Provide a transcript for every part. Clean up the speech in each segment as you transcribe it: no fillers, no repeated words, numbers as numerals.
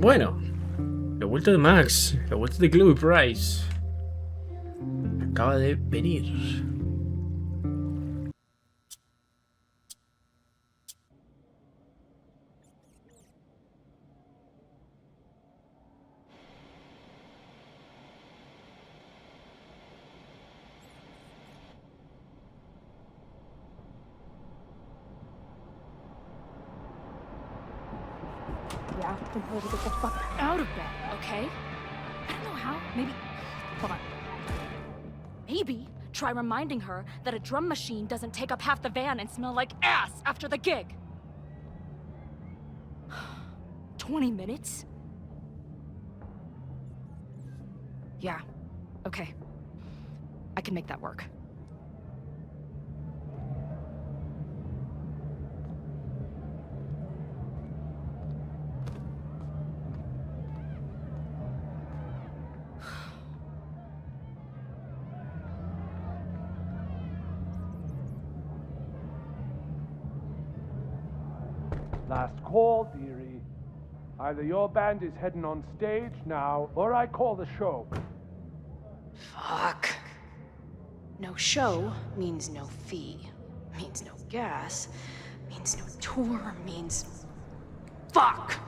Bueno, la vuelta de Max, la vuelta de Chloe Price. Acaba de venir. Yeah, tell her to get the fuck out of bed, okay? I don't know how. Maybe. Hold on. Maybe try reminding her that a drum machine doesn't take up half the van and smell like ass after the gig. 20 minutes? Yeah, okay. I can make that work. Last call, dearie. Either your band is heading on stage now, or I call the show. Fuck. No show means no fee. Means no gas. Means no tour. Means... Fuck!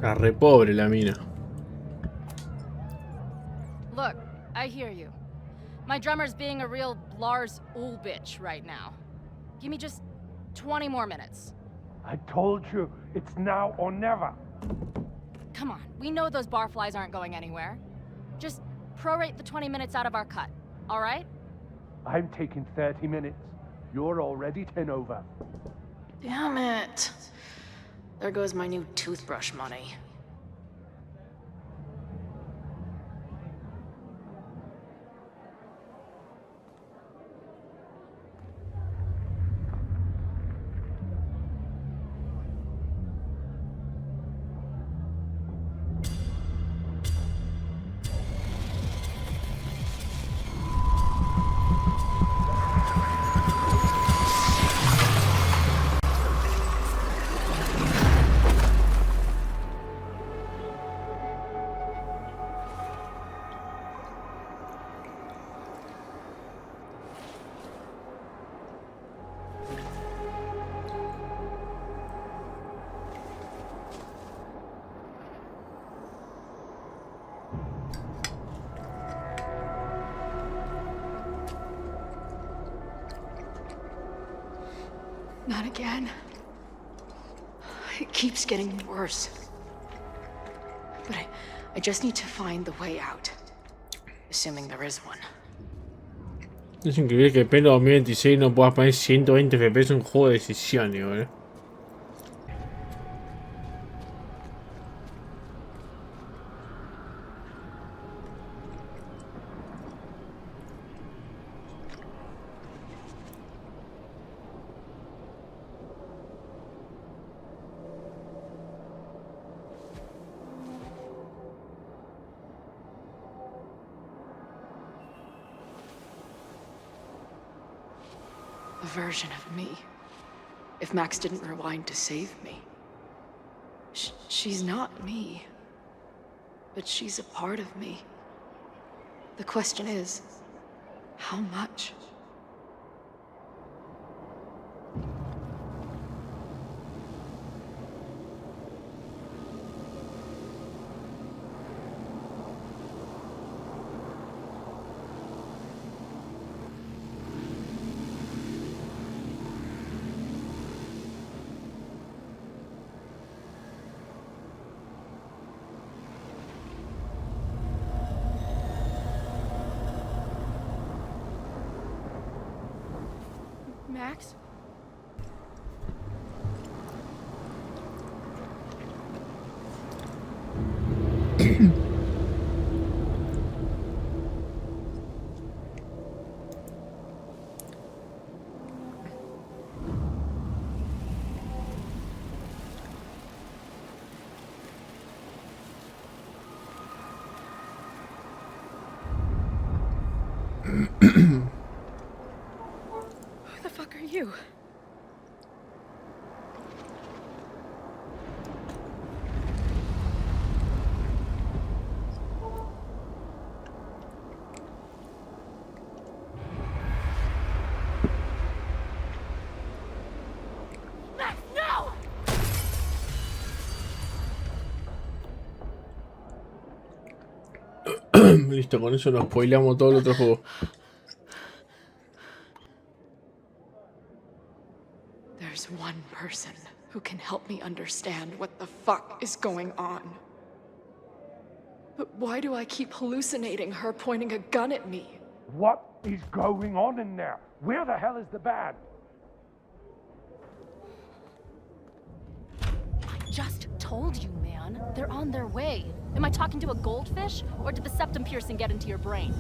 Arre pobre la mina. Look, I hear you. My drummer's being a real Lars Ul bitch right now. Give me just 20 more minutes. I told you, it's now or never. Come on, we know those barflies aren't going anywhere. Just prorate the 20 minutes out of our cut, all right? I'm taking 30 minutes. You're already 10 over. Damn it. There goes my new toothbrush money. Not again. It keeps getting worse. But I just need to find the way out. Assuming there is one. Es increíble que en pleno 2026 no puedas poner 120 FPS en un juego de decisiones, ¿vale? A version of me. If Max didn't rewind to save me. She's not me. But she's a part of me. The question is, how much? Max? Who the fuck are you? Listo, con eso nos spoileamos todo el otro juego. There's one person who can help me understand what the fuck is going on. But why do I keep hallucinating her pointing a gun at me? What is going on in there? Where the hell is the band? I just told you, man. They're on their way. Am I talking to a goldfish, or did the septum piercing get into your brain?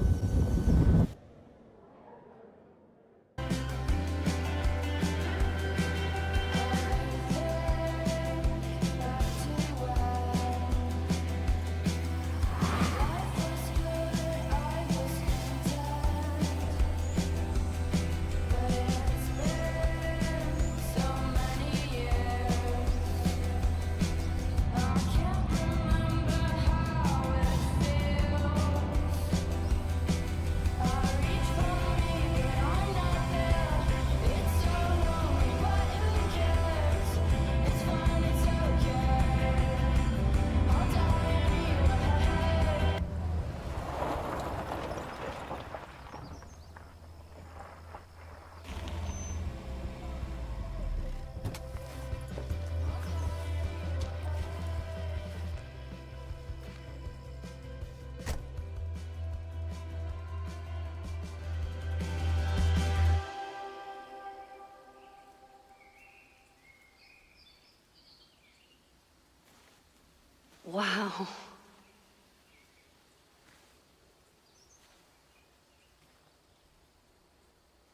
Wow.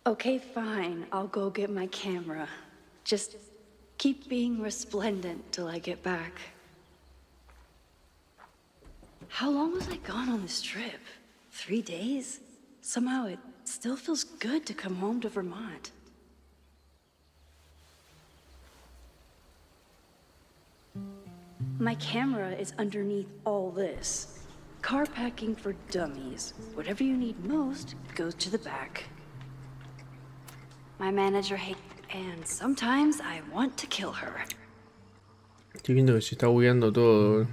Okay, fine. I'll go get my camera. Just keep being resplendent till I get back. How long was I gone on this trip? 3 days? Somehow it still feels good to come home to Vermont. My camera is underneath all this. Car packing for dummies. Whatever you need most goes to the back. My manager hates, and sometimes I want to kill her. Estoy viendo que se está bugueando todo.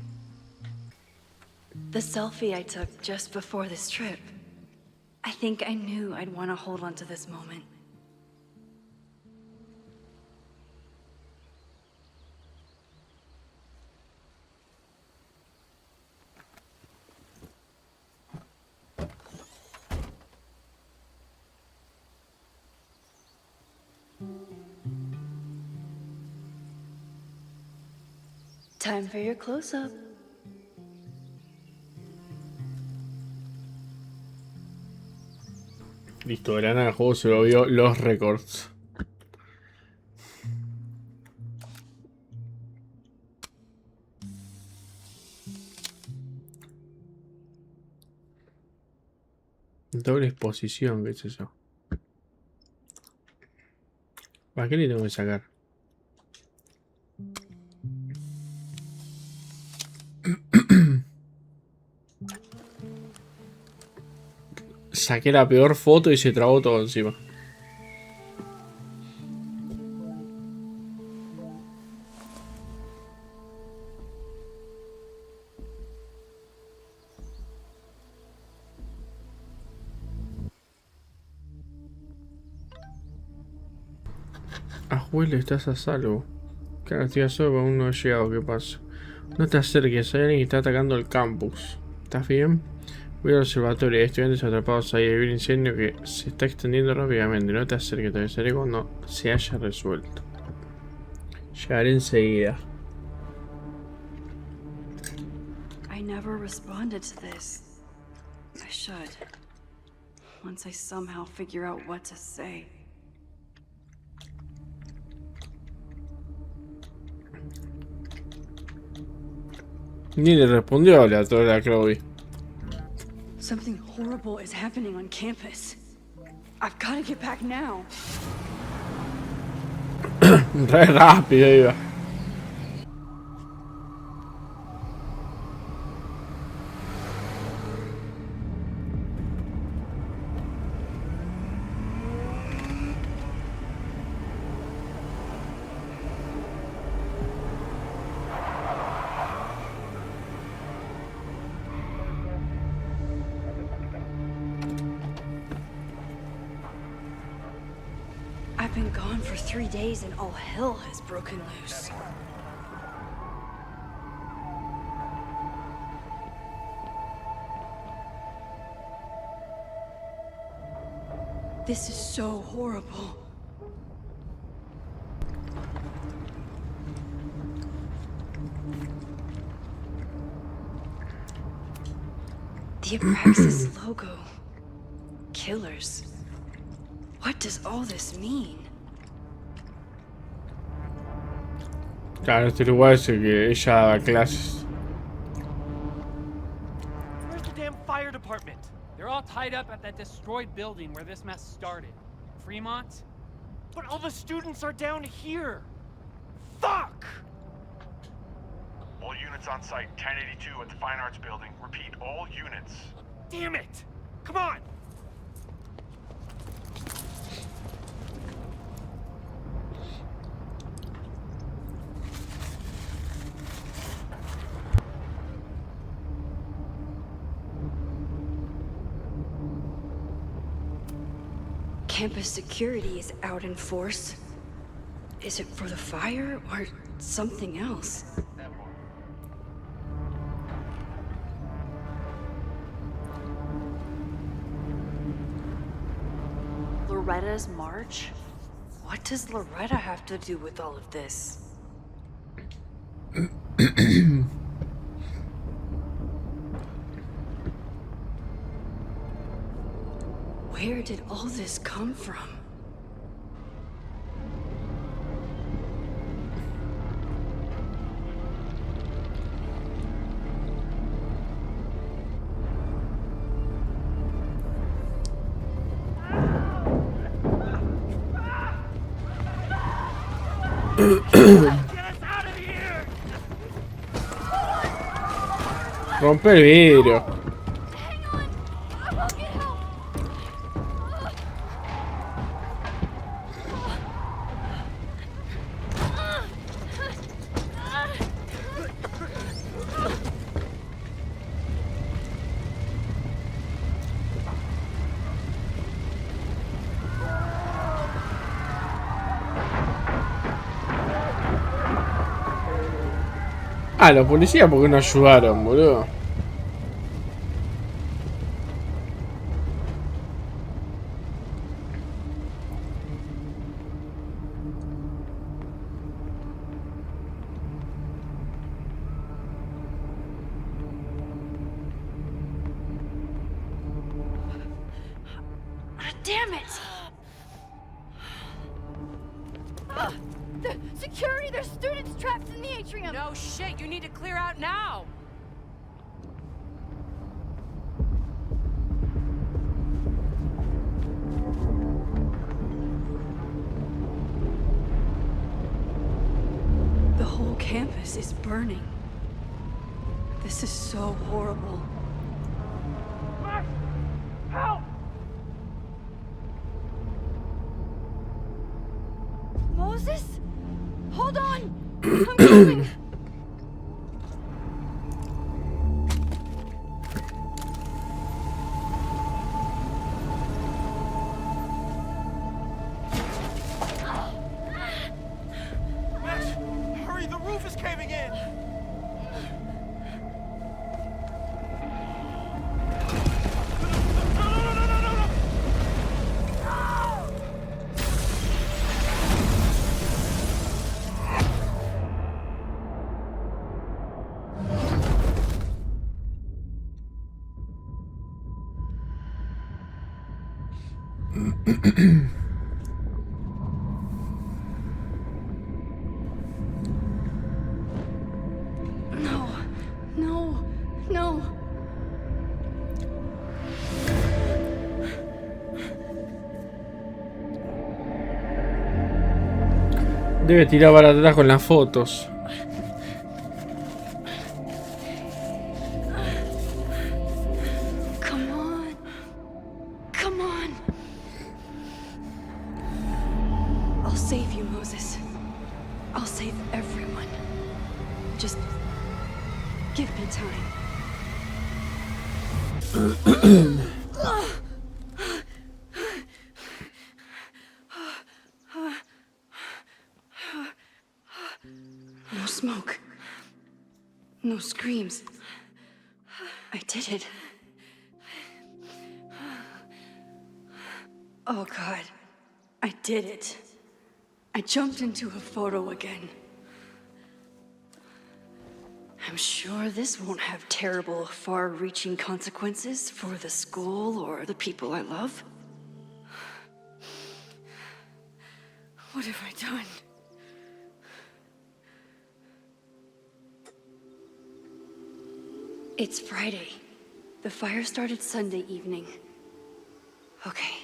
The selfie I took just before this trip. I think I knew I'd want to hold on to this moment. Time for your close-up. Listo, de la nada el juego se volvió los récords. Doble exposición, ¿qué es eso? ¿Para qué le tengo que sacar? Saqué la peor foto y se trabó todo encima. Abuelo, estás a salvo. Claro, estoy a salvo, aún no he llegado. ¿Qué pasa? No te acerques, hay alguien que está atacando el campus. ¿Estás bien? Voy al observatorio, hay estudiantes atrapados ahí. Hay un incendio que se está extendiendo rápidamente. No te acerques, te avisaré cuando se haya resuelto. Llegaré enseguida. I never responded to this. I should. Once I somehow figure out what to say. Ni le respondió a la Chloe. Something horrible is happening on campus. I've got to get back now. Re rápido iba. I've been gone for 3 days and all hell has broken loose. This is so horrible. The Abraxas logo. Killers. What does all this mean? Claro, este lugar es el que ella daba clases. Where's the damn fire department? They're all tied up at that destroyed building where this mess started. Fremont? But all the students are down here. Fuck! All units on site, 1082 at the Fine Arts Building. Repeat, all units. Damn it! Come on! Campus security is out in force. Is it for the fire or something else? Loretta's march? What does Loretta have to do with all of this? Where did all this come from? Rompe el vidrio. Hang on! I will get help! Ah, los policías, ¿por qué no ayudaron, boludo? Damn it! The security! There's students trapped in the atrium! No shit, you need to clear out now! The whole campus is burning. This is so horrible. Max! Help! Moses? Hold on! I'm coming! Max, hurry, the roof is caving in! No, no, no. Debe tirar para atrás con las fotos. Come on. Come on. I'll save you, Moses. I'll save everyone. Just give me time. No smoke. No screams. I did it. Oh God, I did it. I jumped into a photo again. I'm sure this won't have terrible, far-reaching consequences for the school or the people I love. What have I done? It's Friday. The fire started Sunday evening. Okay.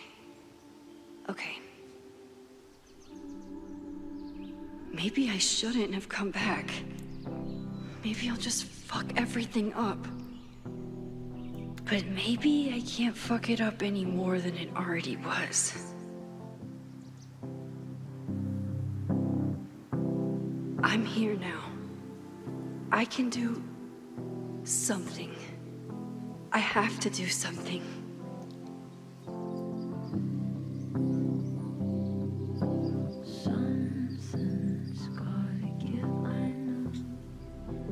Maybe I shouldn't have come back. Maybe I'll just fuck everything up. But maybe I can't fuck it up any more than it already was. I'm here now. I can do something. I have to do something.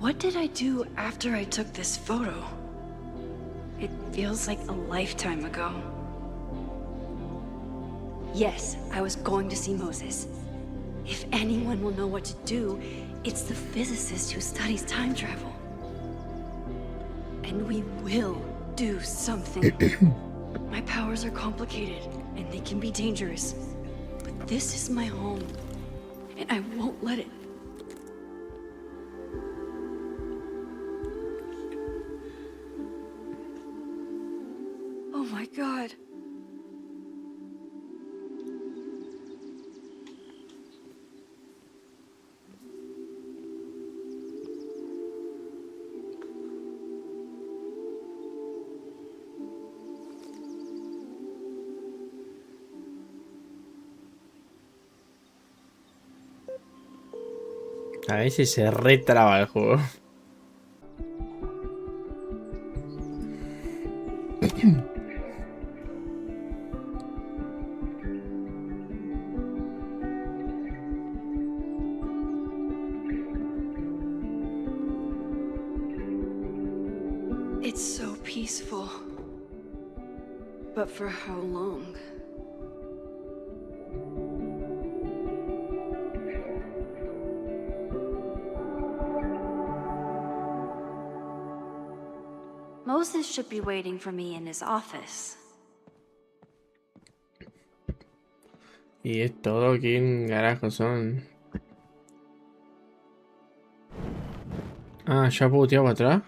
What did I do after I took this photo? It feels like a lifetime ago. Yes, I was going to see Moses. If anyone will know what to do, it's the physicist who studies time travel. And we will do something. My powers are complicated, and they can be dangerous. But this is my home, and I won't let it. Oh my God. A veces se retraba el juego. It's so peaceful. But for how long? Moses should be waiting for me in his office. Y es todo, ¿quién carajo son? Ah, ¿ya puedo tirar para atrás?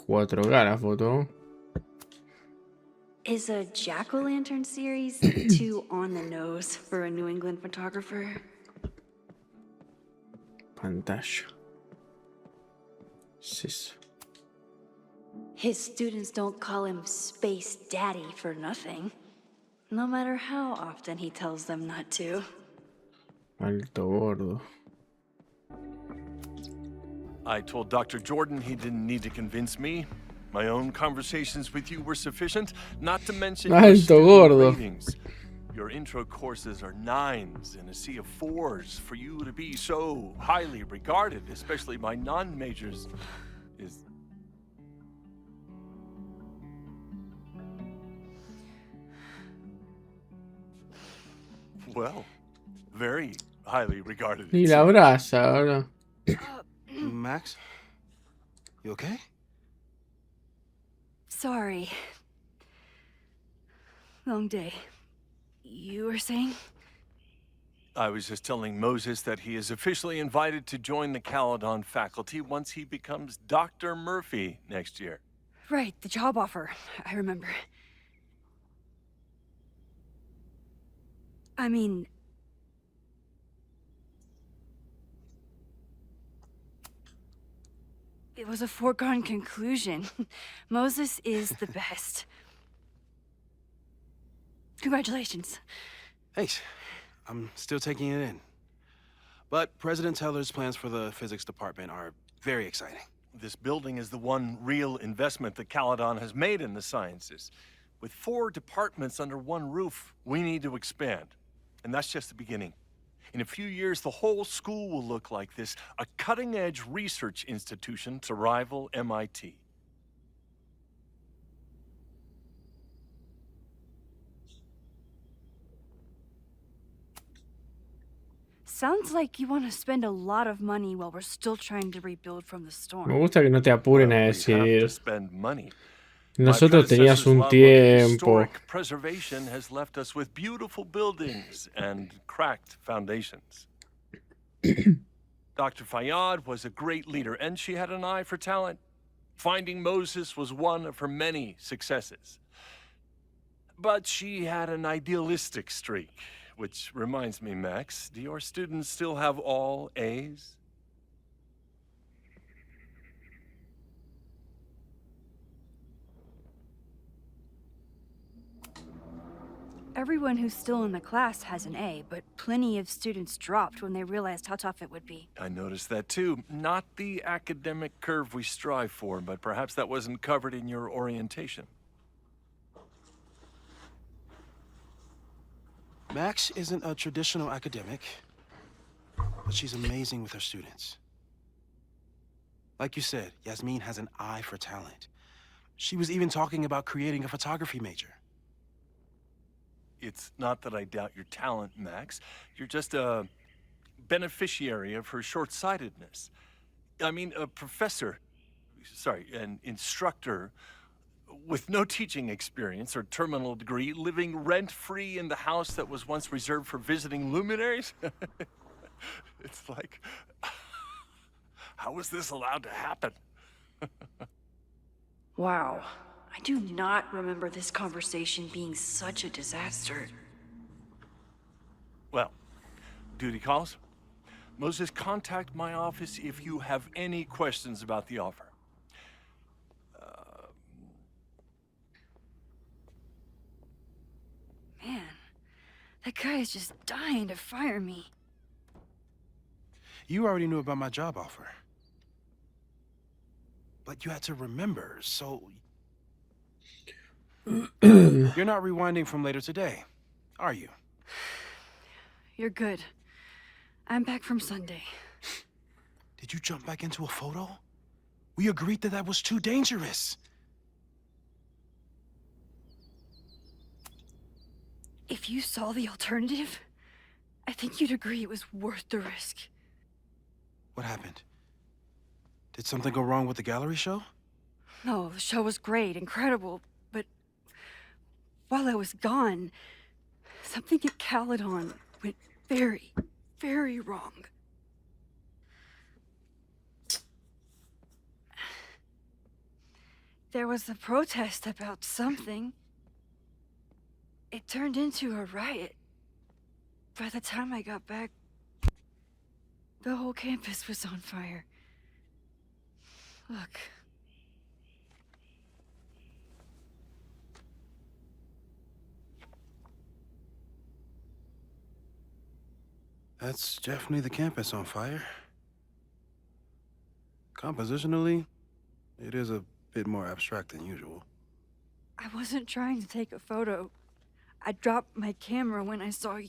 Cuatro la foto. Is a jack-o'-lantern series too on the nose for a New England photographer? Pantalla. ¿Qué es eso? His students don't call him Space Daddy for nothing. No matter how often he tells them not to. Alto gordo. I told Dr. Jordan he didn't need to convince me. My own conversations with you were sufficient, not to mention your Alto student gordo. ratings. Your intro courses are 9s in a sea of 4s. For you to be so highly regarded, especially by non-majors, is... well, very highly regarded. Y la abraza ahora. Max? You okay? Sorry. Long day. You were saying? I was just telling Moses that he is officially invited to join the Caledon faculty once he becomes Dr. Murphy next year. Right, the job offer. I remember. I mean... it was a foregone conclusion. Moses is the best. Congratulations. Thanks. I'm still taking it in. But President Teller's plans for the physics department are very exciting. This building is the one real investment that Caledon has made in the sciences. With 4 departments under one roof, we need to expand. And that's just the beginning. In a few years, the whole school will look like this, a cutting-edge research institution to rival MIT. Sounds like you want to spend a lot of money while we're still trying to rebuild from the storm. Me gusta que no te apuren a We have decidir. to spend money. Nosotros My tenías predecessor's un love of tiempo. historic preservation has left us with beautiful buildings and cracked foundations. Dr. Fayyad was a great leader, and she had an eye for talent. Finding Moses was one of her many successes. But she had an idealistic streak, which reminds me, Max, do your students still have all A's? Everyone who's still in the class has an A, but plenty of students dropped when they realized how tough it would be. I noticed that too. Not the academic curve we strive for, but perhaps that wasn't covered in your orientation. Max isn't a traditional academic, but she's amazing with her students. Like you said, Yasmin has an eye for talent. She was even talking about creating a photography major. It's not that I doubt your talent, Max. You're just a beneficiary of her short-sightedness. I mean, a professor, an instructor with no teaching experience or terminal degree, living rent-free in the house that was once reserved for visiting luminaries? It's like, how was this allowed to happen? Wow. I do not remember this conversation being such a disaster. Well, duty calls. Moses, contact my office if you have any questions about the offer. Man, that guy is just dying to fire me. You already knew about my job offer. But you had to remember, so... You're not rewinding from later today, are you? You're good. I'm back from Sunday. Did you jump back into a photo? We agreed that was too dangerous. If you saw the alternative, I think you'd agree it was worth the risk. What happened? Did something go wrong with the gallery show? No, the show was great, incredible, but while I was gone, something at Caledon went very, very wrong. There was a protest about something. It turned into a riot. By the time I got back, the whole campus was on fire. Look. That's definitely the campus on fire. Compositionally, it is a bit more abstract than usual. I wasn't trying to take a photo. I dropped my camera when I saw you.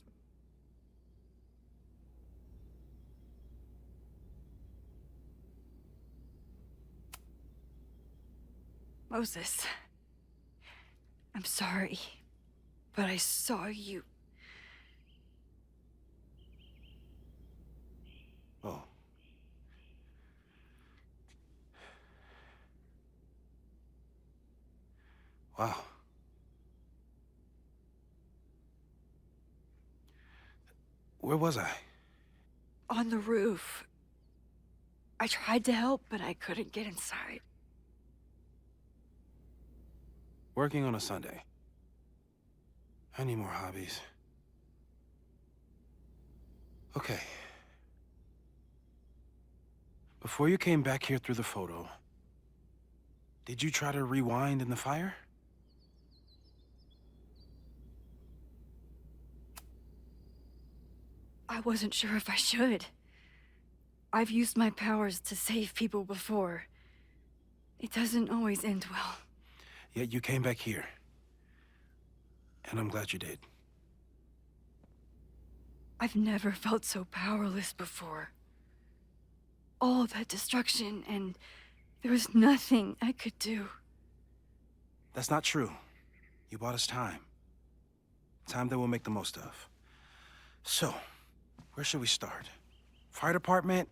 Moses, I'm sorry, but I saw you. Oh. Wow. Where was I? On the roof. I tried to help, but I couldn't get inside. Working on a Sunday. I need more hobbies. Okay. Before you came back here through the photo, did you try to rewind in the fire? I wasn't sure if I should. I've used my powers to save people before. It doesn't always end well. Yet you came back here. And I'm glad you did. I've never felt so powerless before. All that destruction, and there was nothing I could do. That's not true. You bought us time. Time that we'll make the most of. So, where should we start? Fire department?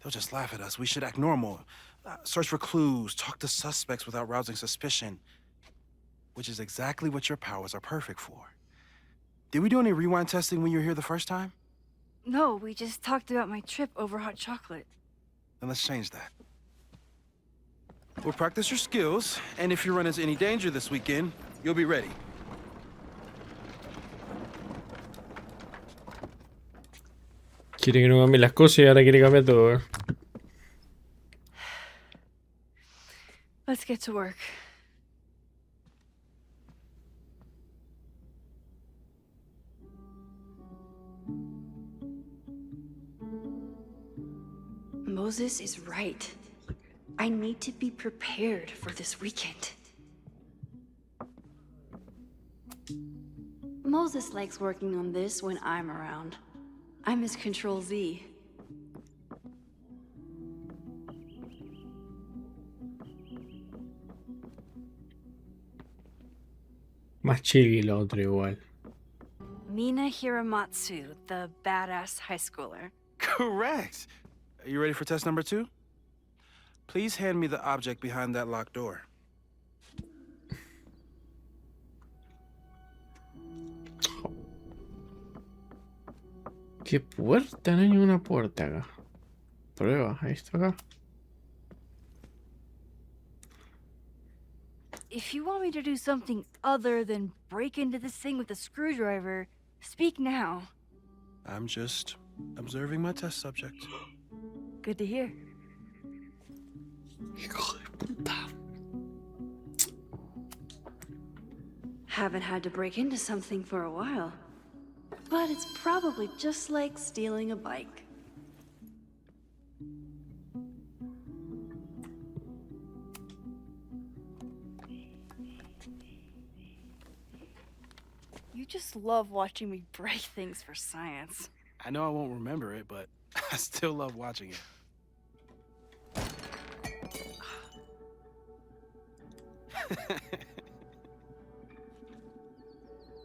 They'll just laugh at us. We should act normal. Search for clues, talk to suspects without rousing suspicion. Which is exactly what your powers are perfect for. Did we do any rewind testing when you were here the first time? No, we just talked about my trip over hot chocolate. Then let's change that. We'll practice your skills, and if you run into any danger this weekend, you'll be ready. Quiere que no cambie las cosas y ahora quiere cambiar todo. Let's get to work. Moses is right. I need to be prepared for this weekend. Moses likes working on this when I'm around. I'm his Control Z. Más chill que el otro igual. Mina Hiramatsu, the badass high schooler. Correct. Are you ready for test number 2? Please hand me the object behind that locked door. ¿Qué puerta? No hay ninguna puerta acá. Prueba, esto acá. If you want me to do something other than break into this thing with a screwdriver, speak now. I'm just observing my test subject. Good to hear. Hijo de puta. Haven't had to break into something for a while. But it's probably just like stealing a bike. You just love watching me break things for science. I know I won't remember it, but I still love watching it.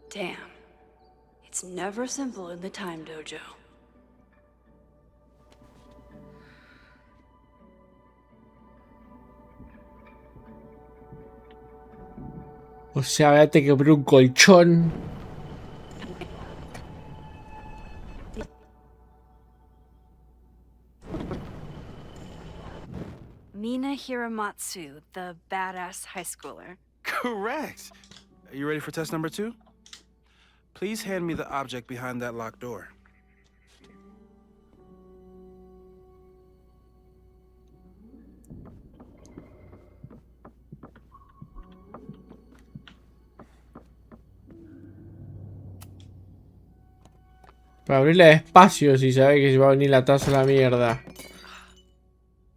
Damn. It's never simple in the time dojo. O sea, voy a tener que comprar un colchón. Mina Hiramatsu, the badass high schooler. Correct. Are you ready for test number 2? Please hand me the object behind that locked door. Para abrirla despacio si sabe que se va a venir la taza a la mierda.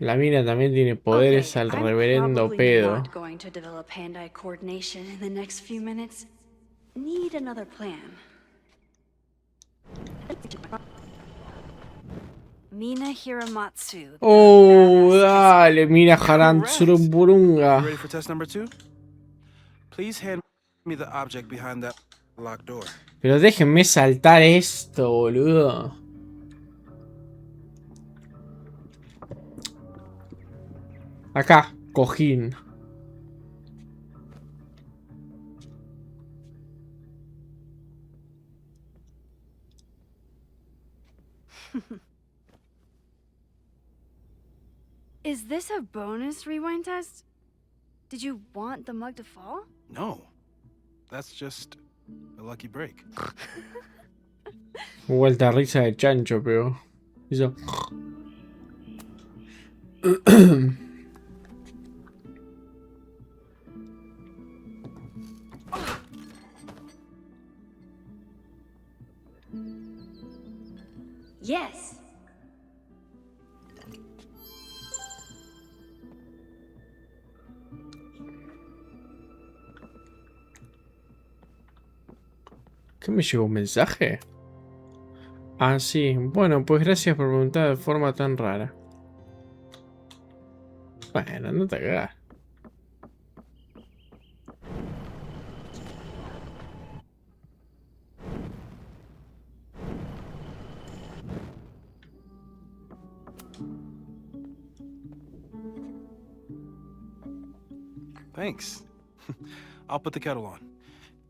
La mina también tiene poderes al reverendo pedo. Not going to develop hand-eye coordination in the next few minutes. Need another plan. Mina Hiramatsu. Oh, dale, mira Haransurumburunga. Ready for test number 2? Please hand me the object behind that locked door. Pero déjenme saltar esto, boludo. Acá, cojín. Is this a bonus rewind test? Did you want the mug to fall? No. That's just a lucky break. Vuelta risa de chancho, pero... Hizo... Yes. ¿Qué me llegó un mensaje? Ah, sí. Bueno, pues gracias por preguntar de forma tan rara. Bueno, no te cagas. Thanks. I'll put the kettle on.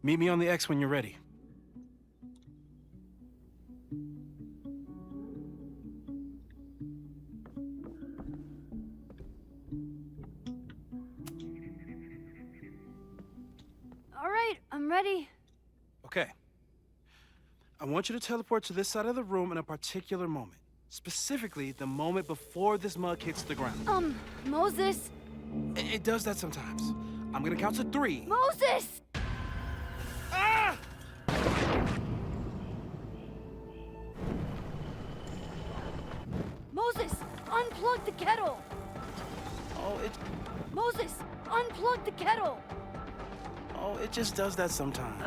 Meet me on the X when you're ready. All right, I'm ready. Okay. I want you to teleport to this side of the room in a particular moment. Specifically, the moment before this mug hits the ground. Moses. It does that sometimes. I'm gonna count to 3. Moses! Ah! Moses, unplug the kettle. Oh, Moses, unplug the kettle. Oh, it just does that sometimes.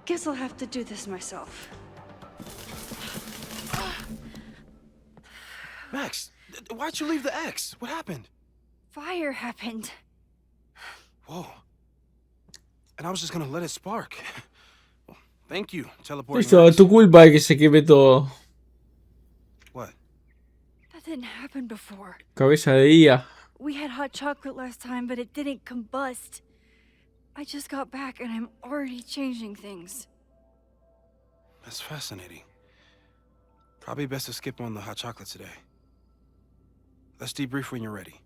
Guess I'll have to do this myself. Max, why'd you leave the X? What happened? Fire happened. Whoa. And I was just gonna let it spark. Well, thank you, teleporting. Listo, tu culpa que se queme todo. What? That didn't happen before. Cabeza de día. We had hot chocolate last time, but it didn't combust. I just got back and I'm already changing things. That's fascinating. Probably best to skip on the hot chocolate today. Let's debrief when you're ready.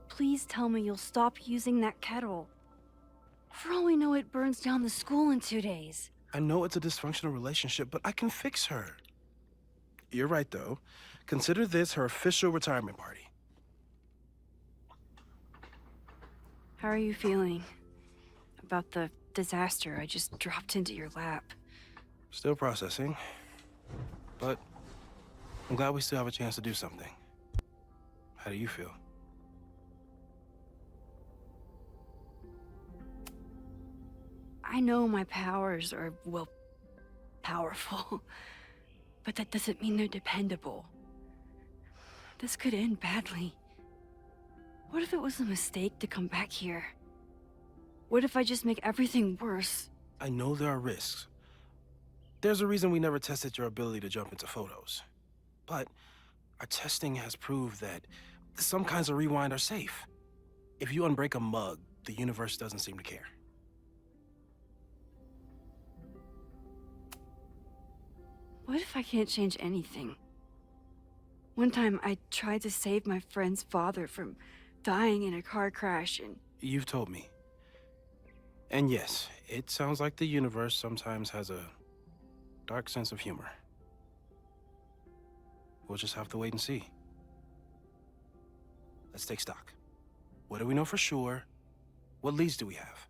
Please tell me you'll stop using that kettle. For all we know, it burns down the school in 2 days. I know it's a dysfunctional relationship, but I can fix her. You're right, though. Consider this her official retirement party. How are you feeling about the disaster I just dropped into your lap? Still processing. But I'm glad we still have a chance to do something. How do you feel? I know my powers are, well, powerful. But that doesn't mean they're dependable. This could end badly. What if it was a mistake to come back here? What if I just make everything worse? I know there are risks. There's a reason we never tested your ability to jump into photos. But our testing has proved that some kinds of rewind are safe. If you unbreak a mug, the universe doesn't seem to care. What if I can't change anything? One time I tried to save my friend's father from dying in a car crash and... You've told me. And yes, it sounds like the universe sometimes has a dark sense of humor. We'll just have to wait and see. Let's take stock. What do we know for sure? What leads do we have?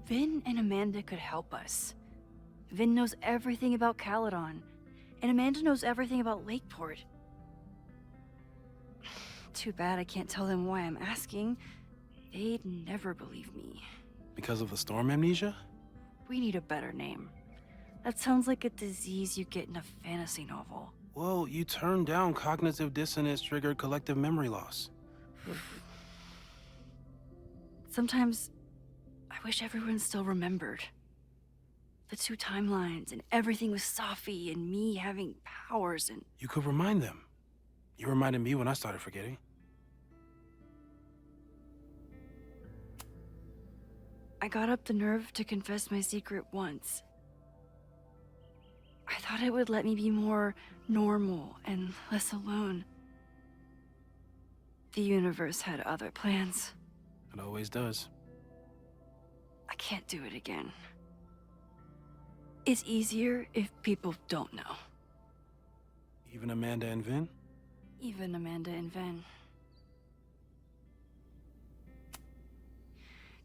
Vin and Amanda could help us. Vin knows everything about Caledon, and Amanda knows everything about Lakeport. Too bad I can't tell them why I'm asking. They'd never believe me. Because of the storm amnesia? We need a better name. That sounds like a disease you get in a fantasy novel. Well, you turned down cognitive dissonance triggered collective memory loss. Sometimes I wish everyone still remembered. The 2 timelines and everything with Safi and me having powers and... You could remind them. You reminded me when I started forgetting. I got up the nerve to confess my secret once. I thought it would let me be more normal and less alone. The universe had other plans. It always does. I can't do it again. It's easier if people don't know. Even Amanda and Vin? Even Amanda and Vin.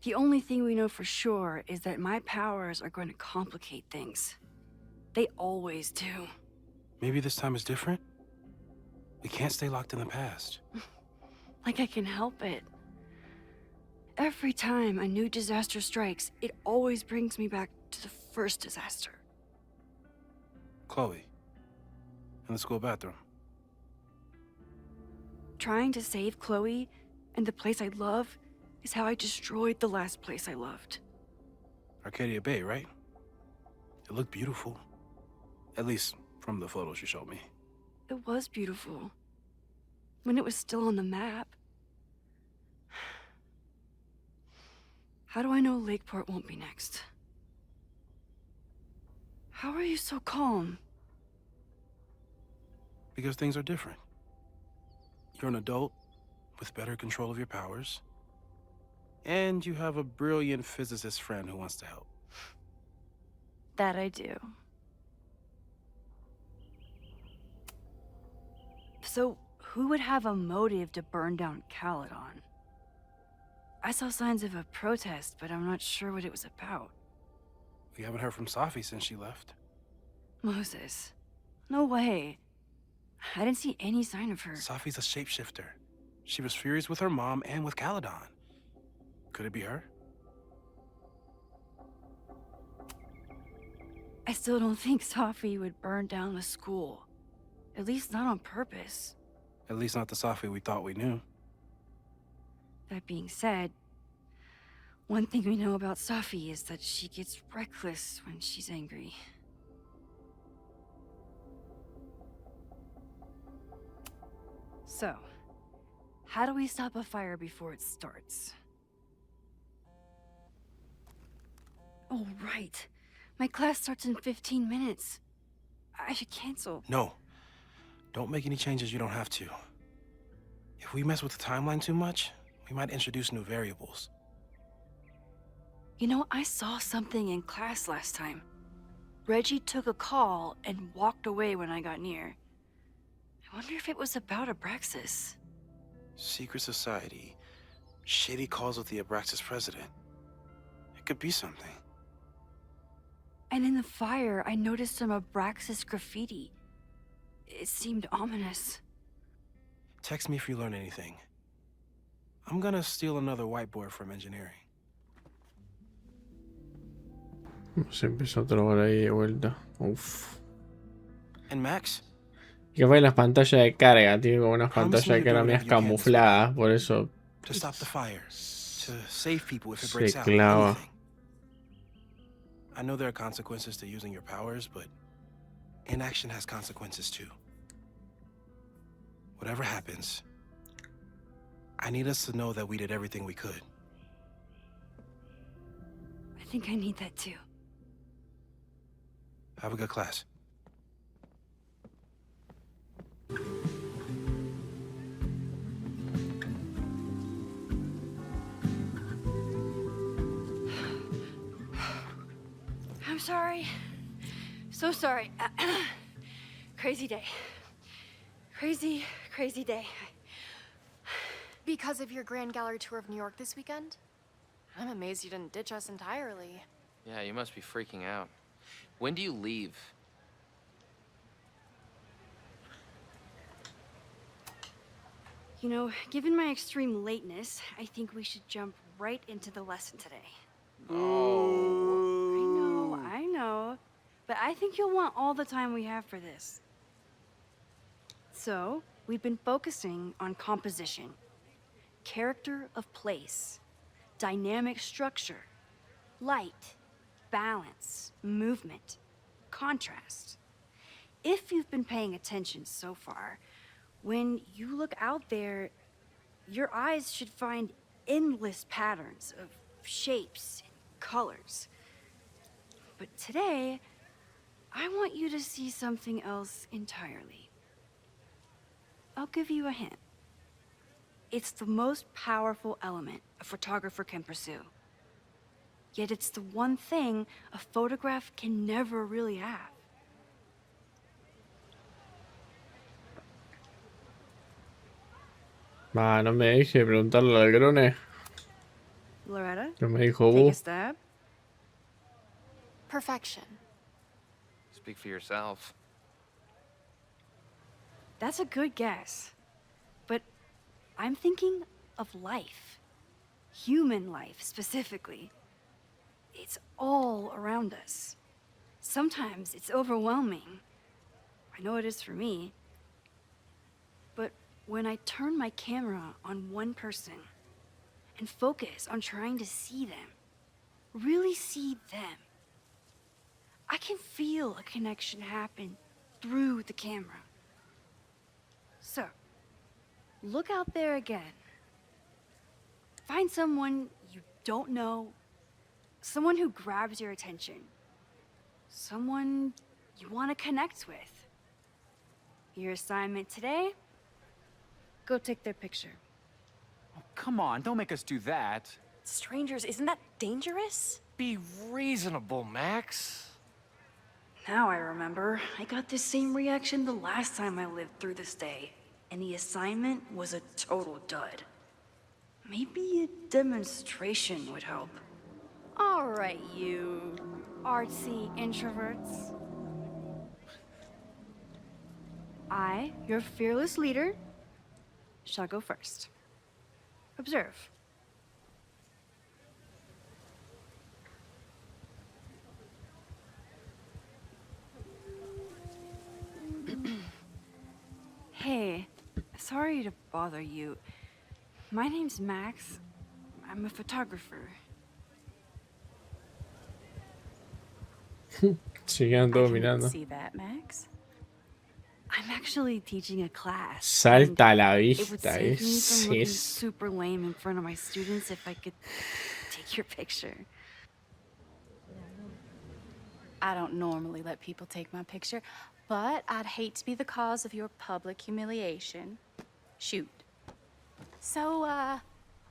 The only thing we know for sure is that my powers are going to complicate things. They always do. Maybe this time is different? We can't stay locked in the past. Like I can help it. Every time a new disaster strikes, it always brings me back to the first disaster. Chloe, in the school bathroom. Trying to save Chloe and the place I love is how I destroyed the last place I loved. Arcadia Bay, right? It looked beautiful. At least from the photos you showed me. It was beautiful. When it was still on the map. How do I know Lakeport won't be next? How are you so calm? Because things are different. You're an adult with better control of your powers. And you have a brilliant physicist friend who wants to help. That I do. So, who would have a motive to burn down Caledon? I saw signs of a protest, but I'm not sure what it was about. We haven't heard from Safi since she left. Moses. No way. I didn't see any sign of her. Safi's a shapeshifter. She was furious with her mom and with Caledon. Could it be her? I still don't think Safi would burn down the school. At least not on purpose. At least not the Safi we thought we knew. That being said, one thing we know about Safi is that she gets reckless when she's angry. So, how do we stop a fire before it starts? Oh, right. My class starts in 15 minutes. I should cancel. No. Don't make any changes you don't have to. If we mess with the timeline too much, we might introduce new variables. You know, I saw something in class last time. Reggie took a call and walked away when I got near. I wonder if it was about Abraxas. Secret society. Shady calls with the Abraxas president. It could be something. And in the fire, I noticed some Abraxas graffiti. It seemed ominous. Text me if you learn anything. I'm gonna steal another whiteboard from engineering. Se empezó a trobar ahí de vuelta. Uff. And Max? Que fue en las pantallas de carga, tiene como unas pantallas de carga medias camufladas, por eso To stop the fire. To save people if it se breaks out. clava. Anything. I know there are consequences to using your powers, but inaction has consequences too. Whatever happens, I need us to know that we did everything we could. I think I need that too. Have a good class. I'm sorry. So sorry. Crazy day. Crazy, crazy day. Because of your Grand Gallery tour of New York this weekend? I'm amazed you didn't ditch us entirely. Yeah, you must be freaking out. When do you leave? You know, given my extreme lateness, I think we should jump right into the lesson today. Oh. I know. But I think you'll want all the time we have for this. So, we've been focusing on composition, character of place, dynamic structure, light, balance, movement, contrast. If you've been paying attention so far, when you look out there, your eyes should find endless patterns of shapes and colors. But today, I want you to see something else entirely. I'll give you a hint. It's the most powerful element a photographer can pursue. Yet it's the one thing a photograph can never really have. Va, no me deje preguntarle al grone. Loretta, No me dijo take Bu. a stab. Perfection. Speak for yourself. That's a good guess. But I'm thinking of life. Human life, specifically. It's all around us. Sometimes it's overwhelming. I know it is for me. But when I turn my camera on one person and focus on trying to see them, really see them, I can feel a connection happen through the camera. So, look out there again. Find someone you don't know, someone who grabs your attention, someone you want to connect with. Your assignment today? Go take their picture. Oh, come on, don't make us do that. Strangers, isn't that dangerous? Be reasonable, Max. Now I remember. I got the same reaction the last time I lived through this day. And the assignment was a total dud. Maybe a demonstration would help. All right, you artsy introverts. I, your fearless leader, shall go first. Observe. Hey, sorry to bother you. My name's Max. I'm a photographer. Siguen todos mirando. See that, Max? I'm actually teaching a class. Salta a la It would vista, save me from looking es. super lame in front of my students if I could take your picture. I don't normally let people take my picture, but I'd hate to be the cause of your public humiliation. Shoot. So,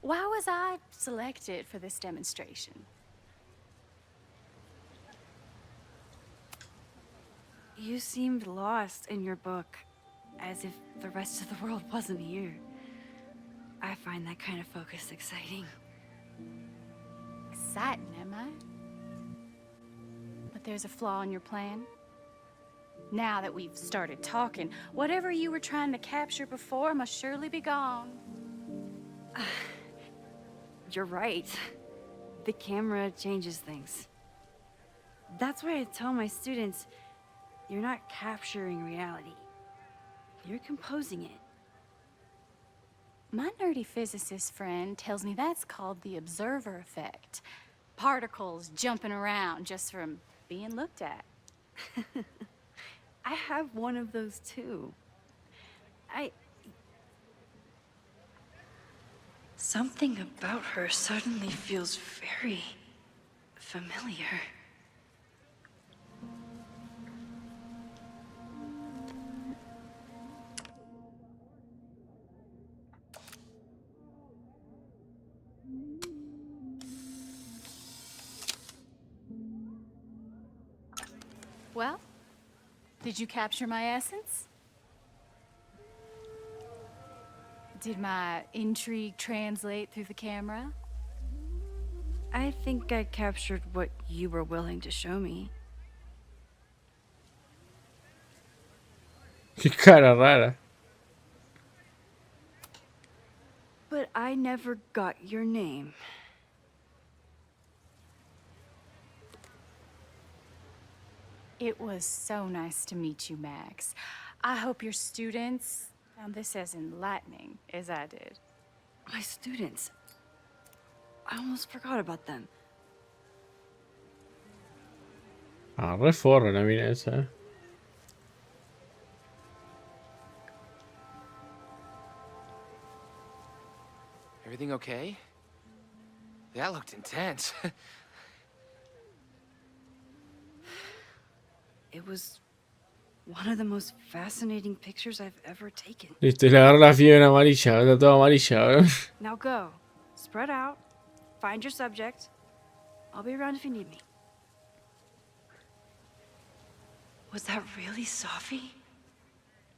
why was I selected for this demonstration? You seemed lost in your book, as if the rest of the world wasn't here. I find that kind of focus exciting. Exciting, am I? But there's a flaw in your plan. Now that we've started talking, whatever you were trying to capture before must surely be gone. You're right. The camera changes things. That's why I tell my students, you're not capturing reality. You're composing it. My nerdy physicist friend tells me that's called the observer effect. Particles jumping around just from being looked at. I have one of those too. Something about her suddenly feels very familiar. Well, did you capture my essence? Did my intrigue translate through the camera? I think I captured what you were willing to show me. Qué cara rara. But I never got your name. It was so nice to meet you, Max. I hope your students found this as enlightening as I did. My students. I almost forgot about them. Ah, re forra la mina esa. Everything okay? That looked intense. It was one of the most fascinating pictures I've ever taken. Listo, le agarró la fiebre amarilla, está todo amarilla. Now go. Spread out. Find your subject. I'll be around if you need me. Was that really Safi?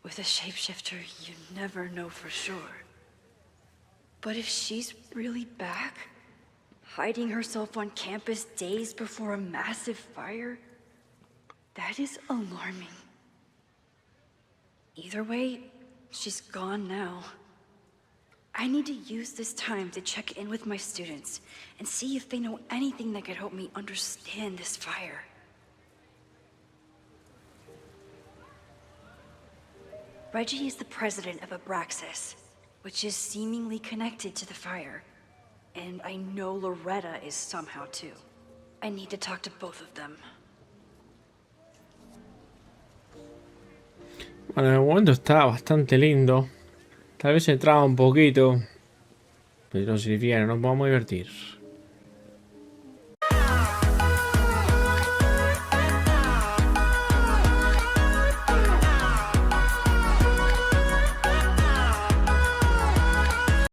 With a shapeshifter, you never know for sure. But if she's really back, hiding herself on campus days before a massive fire, that is alarming. Either way, She's gone now. I need to use this time to check in with my students and see if they know anything that could help me understand this fire. Reggie is the president of Abraxas, which is seemingly connected to the fire. And I know Loretta is somehow too. I need to talk to both of them. Bueno, de momento está bastante lindo. Tal vez se traba un poquito, pero no significa que no nos vamos a divertir.